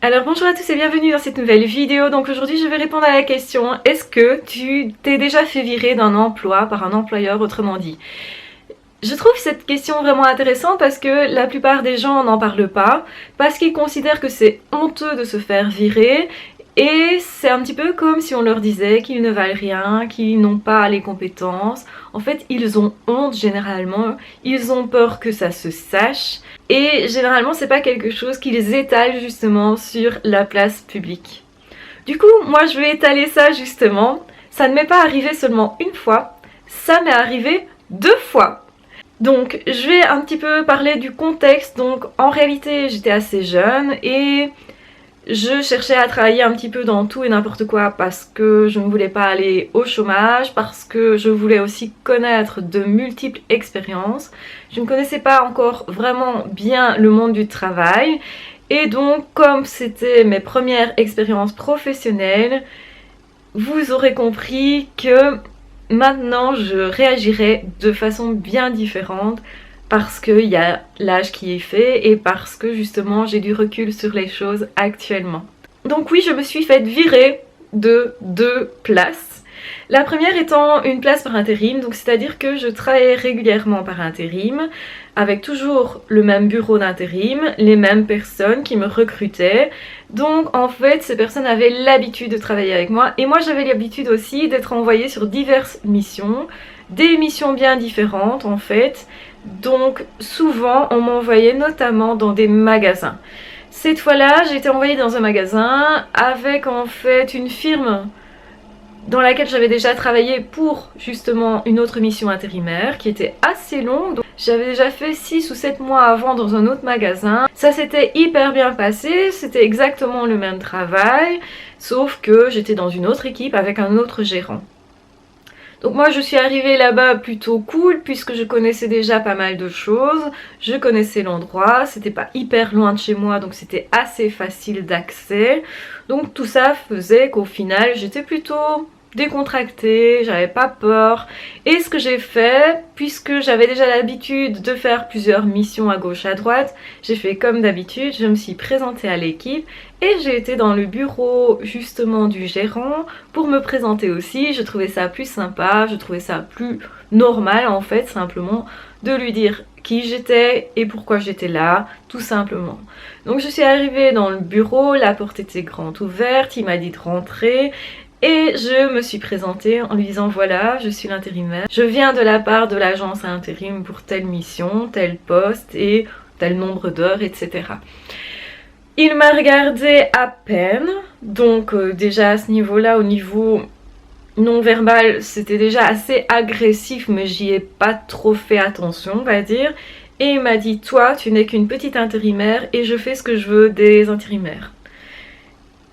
Alors bonjour à tous et bienvenue dans cette nouvelle vidéo. Donc aujourd'hui je vais répondre à la question: est-ce que tu t'es déjà fait virer d'un emploi par un employeur, autrement dit? Je trouve cette question vraiment intéressante parce que la plupart des gens n'en parlent pas, parce qu'ils considèrent que c'est honteux de se faire virer. Et c'est un petit peu comme si on leur disait qu'ils ne valent rien, qu'ils n'ont pas les compétences. En fait, ils ont honte généralement, ils ont peur que ça se sache. Et généralement, c'est pas quelque chose qu'ils étalent justement sur la place publique. Du coup, moi je vais étaler ça justement. Ça ne m'est pas arrivé seulement une fois, ça m'est arrivé 2 fois. Donc, je vais un petit peu parler du contexte. Donc, en réalité, j'étais assez jeune et je cherchais à travailler un petit peu dans tout et n'importe quoi parce que je ne voulais pas aller au chômage, parce que je voulais aussi connaître de multiples expériences. Je ne connaissais pas encore vraiment bien le monde du travail et donc comme c'était mes premières expériences professionnelles, vous aurez compris que maintenant je réagirais de façon bien différente parce qu'il y a l'âge qui est fait et parce que justement j'ai du recul sur les choses actuellement. Donc oui, je me suis faite virer de 2 places. La première étant une place par intérim, donc c'est-à-dire que je travaillais régulièrement par intérim, avec toujours le même bureau d'intérim, les mêmes personnes qui me recrutaient. Donc en fait, ces personnes avaient l'habitude de travailler avec moi et moi j'avais l'habitude aussi d'être envoyée sur diverses missions, des missions bien différentes en fait. Donc souvent on m'envoyait notamment dans des magasins. Cette fois-là, j'ai été envoyée dans un magasin avec en fait une firme dans laquelle j'avais déjà travaillé pour justement une autre mission intérimaire qui était assez longue. J'avais déjà fait 6 ou 7 mois avant dans un autre magasin. Ça s'était hyper bien passé, c'était exactement le même travail, sauf que j'étais dans une autre équipe avec un autre gérant. Donc moi je suis arrivée là-bas plutôt cool puisque je connaissais déjà pas mal de choses, je connaissais l'endroit, c'était pas hyper loin de chez moi donc c'était assez facile d'accès. Donc tout ça faisait qu'au final j'étais plutôt décontractée, j'avais pas peur. Et ce que j'ai fait, puisque j'avais déjà l'habitude de faire plusieurs missions à gauche à droite, j'ai fait comme d'habitude, je me suis présentée à l'équipe et j'ai été dans le bureau justement du gérant pour me présenter aussi. Je trouvais ça plus sympa, je trouvais ça plus normal en fait, simplement de lui dire qui j'étais et pourquoi j'étais là, tout simplement. Donc je suis arrivée dans le bureau, la porte était grande ouverte, il m'a dit de rentrer. Et je me suis présentée en lui disant voilà, je suis l'intérimaire, je viens de la part de l'agence à intérim pour telle mission, tel poste et tel nombre d'heures, etc. Il m'a regardé à peine, donc déjà à ce niveau-là, au niveau non-verbal, c'était déjà assez agressif, mais j'y ai pas trop fait attention, on va dire. Et il m'a dit toi, tu n'es qu'une petite intérimaire et je fais ce que je veux des intérimaires.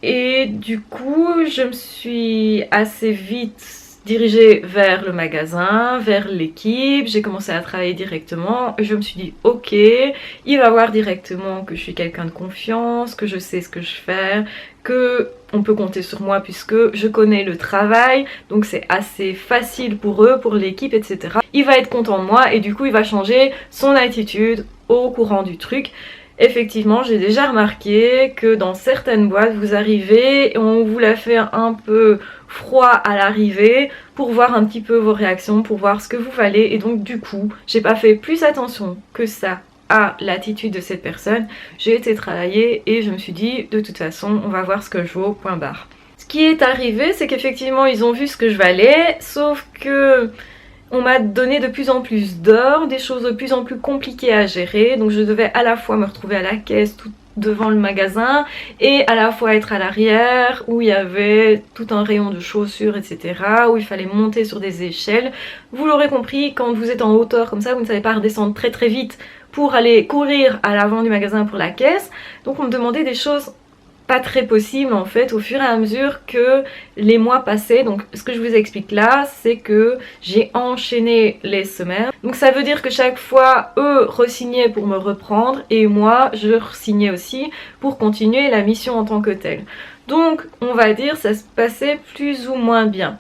Et du coup, je me suis assez vite dirigée vers le magasin, vers l'équipe. J'ai commencé à travailler directement. Je me suis dit, ok, il va voir directement que je suis quelqu'un de confiance, que je sais ce que je fais, que on peut compter sur moi puisque je connais le travail. Donc c'est assez facile pour eux, pour l'équipe, etc. Il va être content de moi et du coup, il va changer son attitude au courant du truc. Effectivement, j'ai déjà remarqué que dans certaines boîtes, vous arrivez et on vous la fait un peu froid à l'arrivée pour voir un petit peu vos réactions, pour voir ce que vous valez. Et donc du coup, j'ai pas fait plus attention que ça à l'attitude de cette personne. J'ai été travailler et je me suis dit, de toute façon, on va voir ce que je vaux, point barre. Ce qui est arrivé, c'est qu'effectivement, ils ont vu ce que je valais, sauf que on m'a donné de plus en plus d'heures, des choses de plus en plus compliquées à gérer. Donc je devais à la fois me retrouver à la caisse tout devant le magasin et à la fois être à l'arrière où il y avait tout un rayon de chaussures, etc. où il fallait monter sur des échelles. Vous l'aurez compris, quand vous êtes en hauteur comme ça, vous ne savez pas redescendre très très vite pour aller courir à l'avant du magasin pour la caisse. Donc on me demandait des choses pas très possible en fait au fur et à mesure que les mois passaient. Donc ce que je vous explique là, c'est que j'ai enchaîné les semaines. Donc ça veut dire que chaque fois eux re-signaient pour me reprendre et moi je re-signais aussi pour continuer la mission en tant que telle. Donc on va dire ça se passait plus ou moins bien.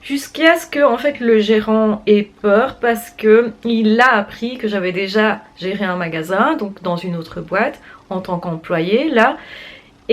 Jusqu'à ce que en fait le gérant ait peur parce que il a appris que j'avais déjà géré un magasin, donc dans une autre boîte en tant qu'employé là.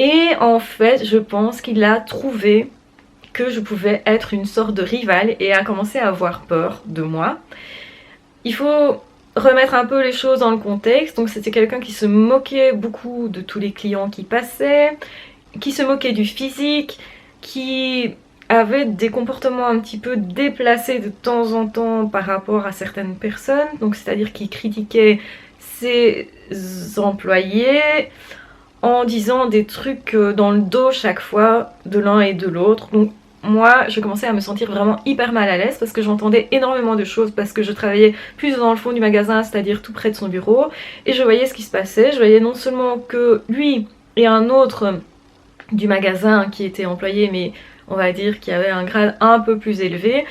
Et en fait, je pense qu'il a trouvé que je pouvais être une sorte de rivale et a commencé à avoir peur de moi. Il faut remettre un peu les choses dans le contexte. Donc c'était quelqu'un qui se moquait beaucoup de tous les clients qui passaient, qui se moquait du physique, qui avait des comportements un petit peu déplacés de temps en temps par rapport à certaines personnes. Donc c'est-à-dire qu'il critiquait ses employés en disant des trucs dans le dos chaque fois de l'un et de l'autre. Donc moi, je commençais à me sentir vraiment hyper mal à l'aise parce que j'entendais énormément de choses, parce que je travaillais plus dans le fond du magasin, c'est-à-dire tout près de son bureau, et je voyais ce qui se passait. Je voyais non seulement que lui et un autre du magasin qui était employé, mais on va dire qui avait un grade un peu plus élevé,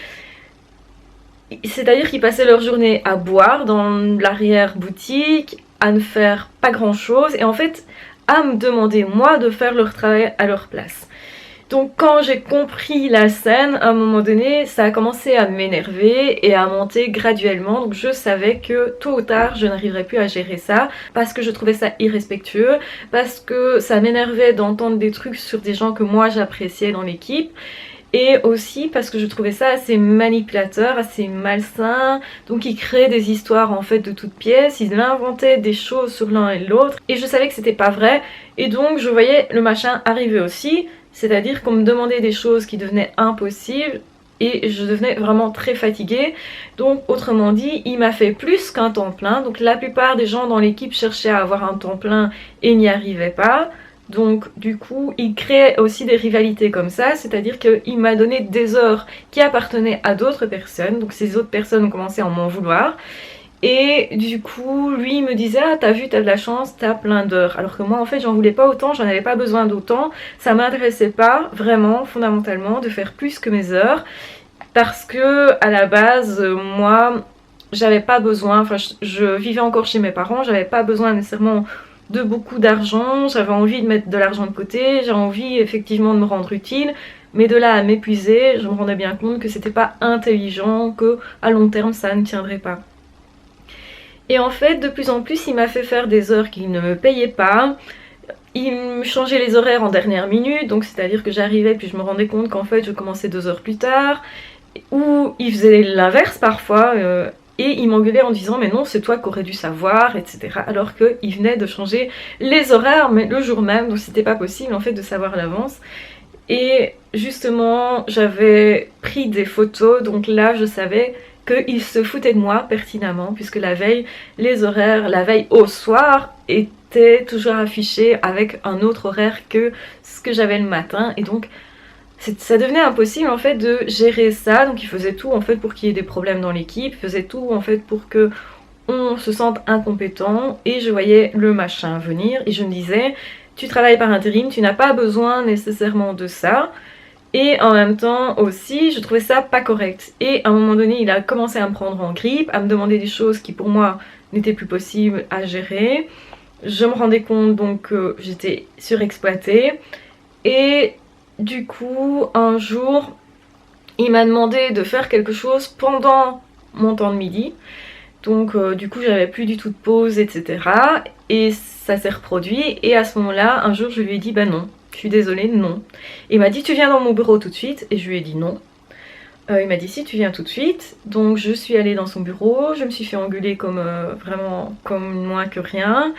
c'est-à-dire qu'ils passaient leur journée à boire dans l'arrière-boutique, à ne faire pas grand-chose, et en fait à me demander moi de faire leur travail à leur place. Donc quand j'ai compris la scène, à un moment donné, ça a commencé à m'énerver et à monter graduellement. Donc je savais que tôt ou tard, je n'arriverais plus à gérer ça parce que je trouvais ça irrespectueux, parce que ça m'énervait d'entendre des trucs sur des gens que moi j'appréciais dans l'équipe. Et aussi parce que je trouvais ça assez manipulateur, assez malsain. Donc il créait des histoires en fait de toutes pièces, il inventait des choses sur l'un et l'autre. Et je savais que c'était pas vrai. Et donc je voyais le machin arriver aussi. C'est-à-dire qu'on me demandait des choses qui devenaient impossibles et je devenais vraiment très fatiguée. Donc autrement dit, il m'a fait plus qu'un temps plein. Donc la plupart des gens dans l'équipe cherchaient à avoir un temps plein et n'y arrivaient pas. Donc du coup, il créait aussi des rivalités comme ça, c'est-à-dire qu'il m'a donné des heures qui appartenaient à d'autres personnes. Donc ces autres personnes ont commencé à m'en vouloir. Et du coup, lui il me disait ah t'as vu, t'as de la chance, t'as plein d'heures. Alors que moi en fait j'en voulais pas autant, j'en avais pas besoin d'autant. Ça m'intéressait pas vraiment fondamentalement de faire plus que mes heures. Parce que à la base, moi j'avais pas besoin, enfin je vivais encore chez mes parents, j'avais pas besoin nécessairement de beaucoup d'argent. J'avais envie de mettre de l'argent de côté, j'ai envie effectivement de me rendre utile. Mais de là à m'épuiser, je me rendais bien compte que c'était pas intelligent, que à long terme ça ne tiendrait pas. Et en fait, de plus en plus, il m'a fait faire des heures qu'il ne me payait pas. Il me changeait les horaires en dernière minute, donc c'est-à-dire que j'arrivais puis je me rendais compte qu'en fait je commençais 2 heures plus tard. Ou il faisait l'inverse parfois, et il m'engueulait en disant mais non c'est toi qui aurais dû savoir, etc. Alors qu'il venait de changer les horaires mais le jour même, donc c'était pas possible en fait de savoir à l'avance. Et justement j'avais pris des photos, donc là je savais qu'il se foutait de moi pertinemment, puisque la veille, les horaires, la veille au soir, étaient toujours affichés avec un autre horaire que ce que j'avais le matin. Et donc, ça devenait impossible en fait de gérer ça. Donc il faisait tout en fait pour qu'il y ait des problèmes dans l'équipe, il faisait tout en fait pour que on se sente incompétent. Et je voyais le machin venir et je me disais, tu travailles par intérim, tu n'as pas besoin nécessairement de ça. Et en même temps aussi, je trouvais ça pas correct. Et à un moment donné, il a commencé à me prendre en grippe, à me demander des choses qui pour moi n'étaient plus possibles à gérer. Je me rendais compte donc que j'étais surexploitée. Et du coup, un jour, il m'a demandé de faire quelque chose pendant mon temps de midi. Donc du coup, j'avais plus du tout de pause, etc. Et ça s'est reproduit. Et à ce moment-là, un jour, je lui ai dit bah non. Je suis désolée, non. Il m'a dit tu viens dans mon bureau tout de suite et je lui ai dit non. Il m'a dit si tu viens tout de suite. Donc je suis allée dans son bureau, je me suis fait engueuler comme vraiment comme moins que rien.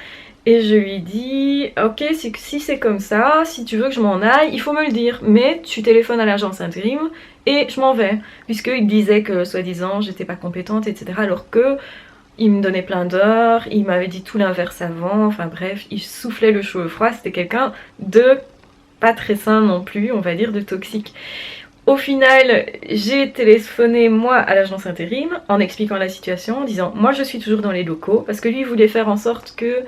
Et je lui ai dit ok si c'est comme ça, si tu veux que je m'en aille, il faut me le dire. Mais tu téléphones à l'agence intérim et je m'en vais. Puisqu'il disait que soi-disant j'étais pas compétente, etc. Alors que il me donnait plein d'heures, il m'avait dit tout l'inverse avant. Enfin bref, il soufflait le chaud et le froid. C'était quelqu'un de pas très sain non plus, on va dire, de toxique. Au final, j'ai téléphoné moi à l'agence intérim en expliquant la situation, en disant moi je suis toujours dans les locaux, parce que lui voulait faire en sorte que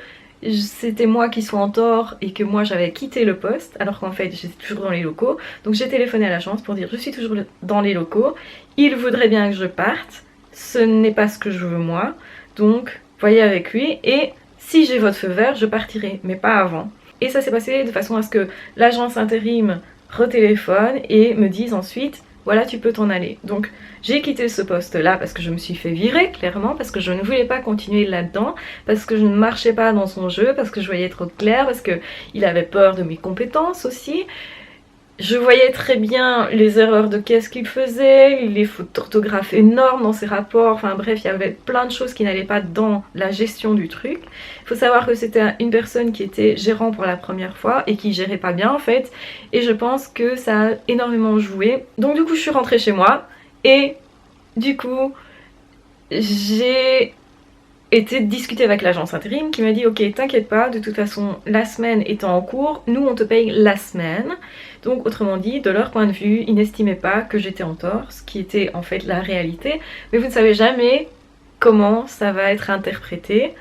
c'était moi qui sois en tort et que moi j'avais quitté le poste, alors qu'en fait j'étais toujours dans les locaux. Donc j'ai téléphoné à l'agence pour dire je suis toujours dans les locaux, il voudrait bien que je parte, ce n'est pas ce que je veux moi, donc voyez avec lui et si j'ai votre feu vert je partirai, mais pas avant. Et ça s'est passé de façon à ce que l'agence intérim retéléphone et me dise ensuite voilà, tu peux t'en aller. Donc j'ai quitté ce poste-là parce que je me suis fait virer, clairement, parce que je ne voulais pas continuer là-dedans, parce que je ne marchais pas dans son jeu, parce que je voyais trop clair, parce qu'il avait peur de mes compétences aussi. Je voyais très bien les erreurs de caisse qu'il faisait, les fautes d'orthographe énormes dans ses rapports, enfin bref, il y avait plein de choses qui n'allaient pas dans la gestion du truc. Il faut savoir que c'était une personne qui était gérant pour la première fois et qui gérait pas bien en fait, et je pense que ça a énormément joué. Donc du coup je suis rentrée chez moi, et du coup j'ai été discuter avec l'agence intérim qui m'a dit ok, t'inquiète pas, de toute façon la semaine étant en cours, nous on te paye la semaine. Donc autrement dit, de leur point de vue, ils n'estimaient pas que j'étais en tort, ce qui était en fait la réalité, mais vous ne savez jamais comment ça va être interprété.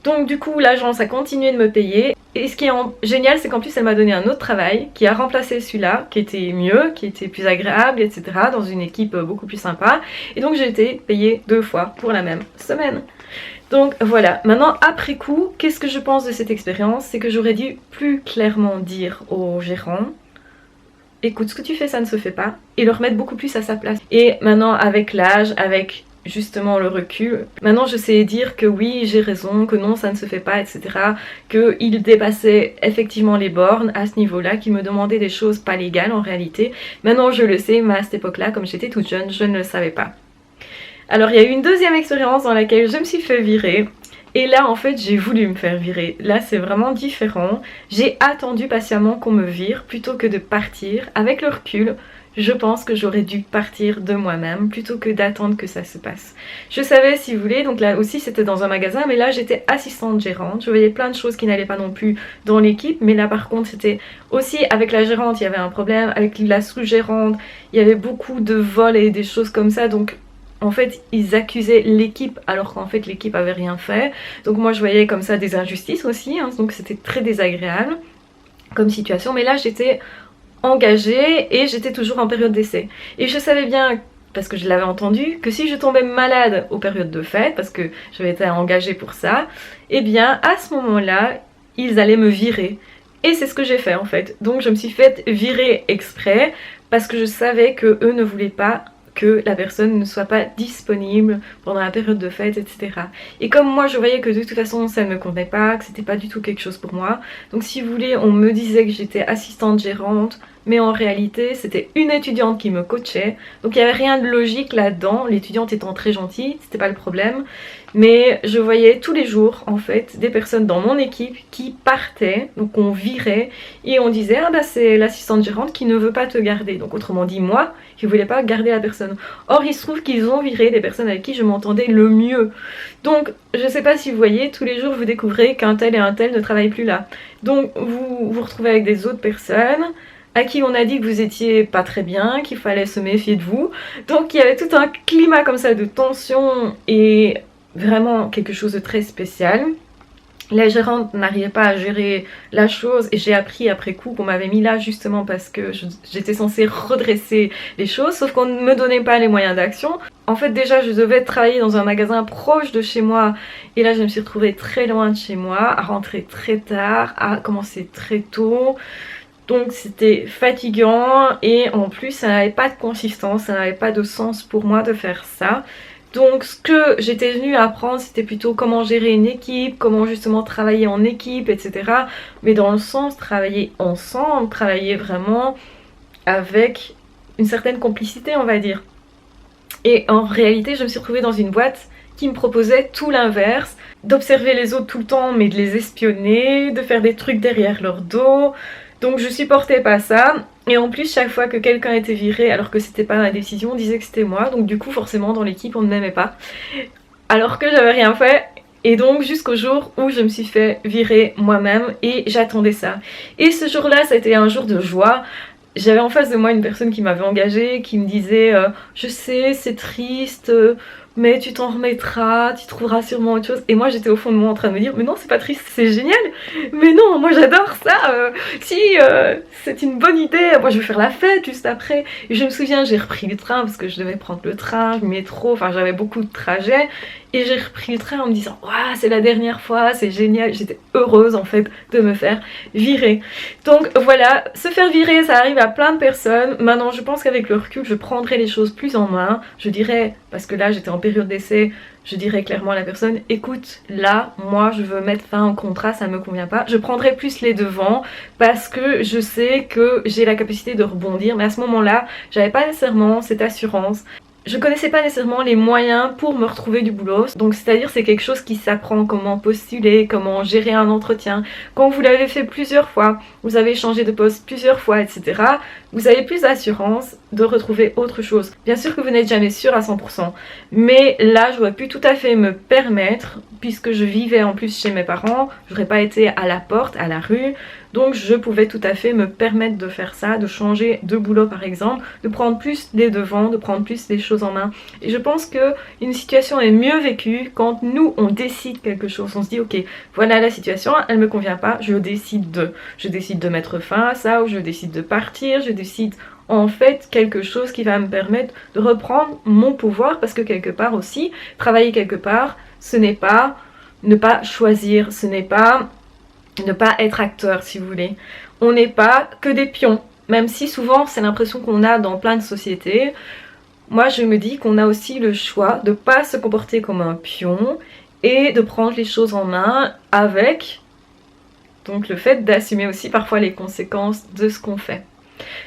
Donc du coup l'agence a continué de me payer, et ce qui est génial, c'est qu'en plus elle m'a donné un autre travail qui a remplacé celui-là, qui était mieux, qui était plus agréable, etc., dans une équipe beaucoup plus sympa, et donc j'ai été payée 2 fois pour la même semaine. Donc voilà, maintenant après coup, qu'est-ce que je pense de cette expérience? C'est que j'aurais dû plus clairement dire au gérant, écoute, ce que tu fais ça ne se fait pas, et le remettre beaucoup plus à sa place. Et maintenant avec l'âge, avec justement le recul, maintenant je sais dire que oui, j'ai raison, que non, ça ne se fait pas, etc. Qu'il dépassait effectivement les bornes à ce niveau-là, qu'il me demandait des choses pas légales en réalité. Maintenant je le sais, mais à cette époque-là, comme j'étais toute jeune, je ne le savais pas. Alors il y a eu une deuxième expérience dans laquelle je me suis fait virer. Et là en fait j'ai voulu me faire virer. Là c'est vraiment différent. J'ai attendu patiemment qu'on me vire plutôt que de partir. Avec le recul, je pense que j'aurais dû partir de moi-même plutôt que d'attendre que ça se passe. Je savais, si vous voulez, donc là aussi c'était dans un magasin, mais là j'étais assistante gérante. Je voyais plein de choses qui n'allaient pas non plus dans l'équipe, mais là par contre c'était aussi avec la gérante, il y avait un problème, avec la sous-gérante, il y avait beaucoup de vols et des choses comme ça, donc en fait ils accusaient l'équipe alors qu'en fait l'équipe avait rien fait. Donc moi je voyais comme ça des injustices aussi, hein, donc c'était très désagréable comme situation. Mais là j'étais engagée et j'étais toujours en période d'essai. Et je savais bien, parce que je l'avais entendu, que si je tombais malade aux périodes de fête, parce que j'avais été engagée pour ça, eh bien à ce moment-là ils allaient me virer. Et c'est ce que j'ai fait en fait. Donc je me suis fait virer exprès parce que je savais que eux ne voulaient pas que la personne ne soit pas disponible pendant la période de fête, etc. Et comme moi je voyais que de toute façon ça ne me convenait pas, que c'était pas du tout quelque chose pour moi, donc si vous voulez on me disait que j'étais assistante gérante, mais en réalité c'était une étudiante qui me coachait, donc il n'y avait rien de logique là-dedans, l'étudiante étant très gentille, c'était pas le problème, mais je voyais tous les jours en fait des personnes dans mon équipe qui partaient, donc on virait et on disait ah bah c'est l'assistante gérante qui ne veut pas te garder, donc autrement dit moi qui voulais pas garder la personne. Or il se trouve qu'ils ont viré des personnes avec qui je m'entendais le mieux. Donc je sais pas si vous voyez, tous les jours vous découvrez qu'un tel et un tel ne travaillent plus là. Donc vous vous retrouvez avec des autres personnes à qui on a dit que vous étiez pas très bien, qu'il fallait se méfier de vous. Donc il y avait tout un climat comme ça de tension et vraiment quelque chose de très spécial. La gérante n'arrivait pas à gérer la chose et j'ai appris après coup qu'on m'avait mis là justement parce que j'étais censée redresser les choses, sauf qu'on ne me donnait pas les moyens d'action. En fait déjà je devais travailler dans un magasin proche de chez moi et là je me suis retrouvée très loin de chez moi, à rentrer très tard, à commencer très tôt. Donc c'était fatigant et en plus ça n'avait pas de consistance, ça n'avait pas de sens pour moi de faire ça. Donc ce que j'étais venue apprendre c'était plutôt comment gérer une équipe, comment justement travailler en équipe, etc. Mais dans le sens travailler ensemble, travailler vraiment avec une certaine complicité on va dire. Et en réalité je me suis retrouvée dans une boîte qui me proposait tout l'inverse, d'observer les autres tout le temps mais de les espionner, de faire des trucs derrière leur dos. Donc je supportais pas ça. Et en plus chaque fois que quelqu'un était viré alors que c'était pas ma décision, on disait que c'était moi. Donc du coup forcément dans l'équipe on ne m'aimait pas. Alors que j'avais rien fait. Et donc jusqu'au jour où je me suis fait virer moi-même et j'attendais ça. Et ce jour-là ça a été un jour de joie. J'avais en face de moi une personne qui m'avait engagée, qui me disait je sais c'est triste mais tu t'en remettras, tu trouveras sûrement autre chose. Et moi j'étais au fond de moi en train de me dire mais non c'est pas triste, c'est génial, mais non moi j'adore ça, c'est une bonne idée, moi je vais faire la fête juste après. Et je me souviens j'ai repris le train parce que je devais prendre le train, le métro, enfin j'avais beaucoup de trajets. et j'ai repris le train en me disant waouh, c'est la dernière fois, c'est génial, j'étais heureuse en fait de me faire virer. Donc voilà, se faire virer ça arrive à plein de personnes. Maintenant je pense qu'avec le recul je prendrai les choses plus en main. Je dirais, parce que là j'étais en période d'essai, je dirais clairement à la personne écoute, là moi je veux mettre fin au contrat, ça me convient pas. Je prendrai plus les devants parce que je sais que j'ai la capacité de rebondir, mais à ce moment là j'avais pas nécessairement cette assurance. Je connaissais pas nécessairement les moyens pour me retrouver du boulot, donc c'est-à-dire c'est quelque chose qui s'apprend, comment postuler, comment gérer un entretien. Quand vous l'avez fait plusieurs fois, vous avez changé de poste plusieurs fois, etc., vous avez plus d'assurance de retrouver autre chose. Bien sûr que vous n'êtes jamais sûr à 100%, mais là j'aurais pu tout à fait me permettre, puisque je vivais en plus chez mes parents, j'aurais pas été à la porte, à la rue, donc je pouvais tout à fait me permettre de faire ça, de changer de boulot par exemple, de prendre plus les devants, de prendre plus les choses en main. Et je pense que une situation est mieux vécue quand nous on décide quelque chose, on se dit ok, voilà la situation, elle me convient pas, je décide de mettre fin à ça, ou je décide de partir, je décide en fait quelque chose qui va me permettre de reprendre mon pouvoir, parce que quelque part aussi, travailler quelque part, ce n'est pas ne pas choisir, ce n'est pas ne pas être acteur si vous voulez. On n'est pas que des pions, même si souvent c'est l'impression qu'on a dans plein de sociétés. Moi je me dis qu'on a aussi le choix de ne pas se comporter comme un pion et de prendre les choses en main avec donc le fait d'assumer aussi parfois les conséquences de ce qu'on fait.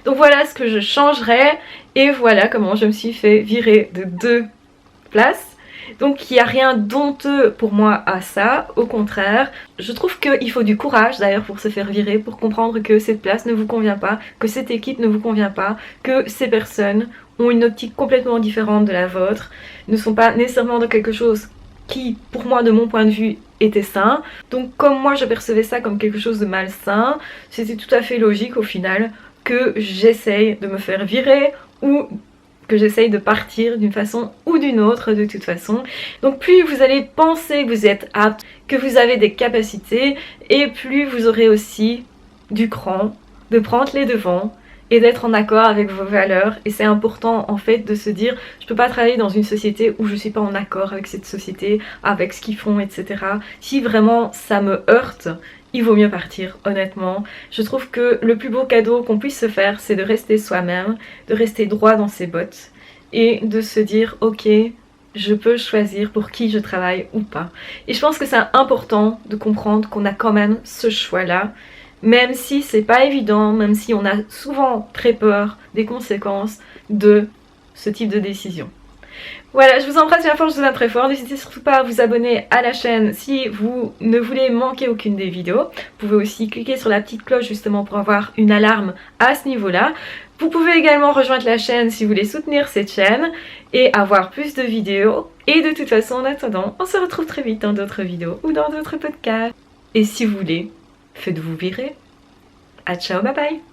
Donc voilà ce que je changerais et voilà comment je me suis fait virer de 2 places. Donc il n'y a rien d'honteux pour moi à ça, au contraire. Je trouve qu'il faut du courage d'ailleurs pour se faire virer, pour comprendre que cette place ne vous convient pas, que cette équipe ne vous convient pas, que ces personnes ont une optique complètement différente de la vôtre, ne sont pas nécessairement dans quelque chose qui, pour moi, de mon point de vue, était sain. Donc comme moi je percevais ça comme quelque chose de malsain, c'était tout à fait logique au final que j'essaye de me faire virer ou que j'essaye de partir d'une façon ou d'une autre de toute façon. Donc plus vous allez penser que vous êtes apte, que vous avez des capacités, et plus vous aurez aussi du cran de prendre les devants et d'être en accord avec vos valeurs. Et c'est important en fait de se dire je peux pas travailler dans une société où je suis pas en accord avec cette société, avec ce qu'ils font, etc. Si vraiment ça me heurte, il vaut mieux partir, honnêtement. Je trouve que le plus beau cadeau qu'on puisse se faire, c'est de rester soi-même, de rester droit dans ses bottes et de se dire ok, je peux choisir pour qui je travaille ou pas. Et je pense que c'est important de comprendre qu'on a quand même ce choix-là, même si c'est pas évident, même si on a souvent très peur des conséquences de ce type de décision. Voilà, je vous embrasse bien fort, je vous aime très fort. N'hésitez surtout pas à vous abonner à la chaîne si vous ne voulez manquer aucune des vidéos. Vous pouvez aussi cliquer sur la petite cloche justement pour avoir une alarme à ce niveau-là. Vous pouvez également rejoindre la chaîne si vous voulez soutenir cette chaîne et avoir plus de vidéos. Et de toute façon, en attendant, on se retrouve très vite dans d'autres vidéos ou dans d'autres podcasts. Et si vous voulez, faites-vous virer. À ciao, bye bye!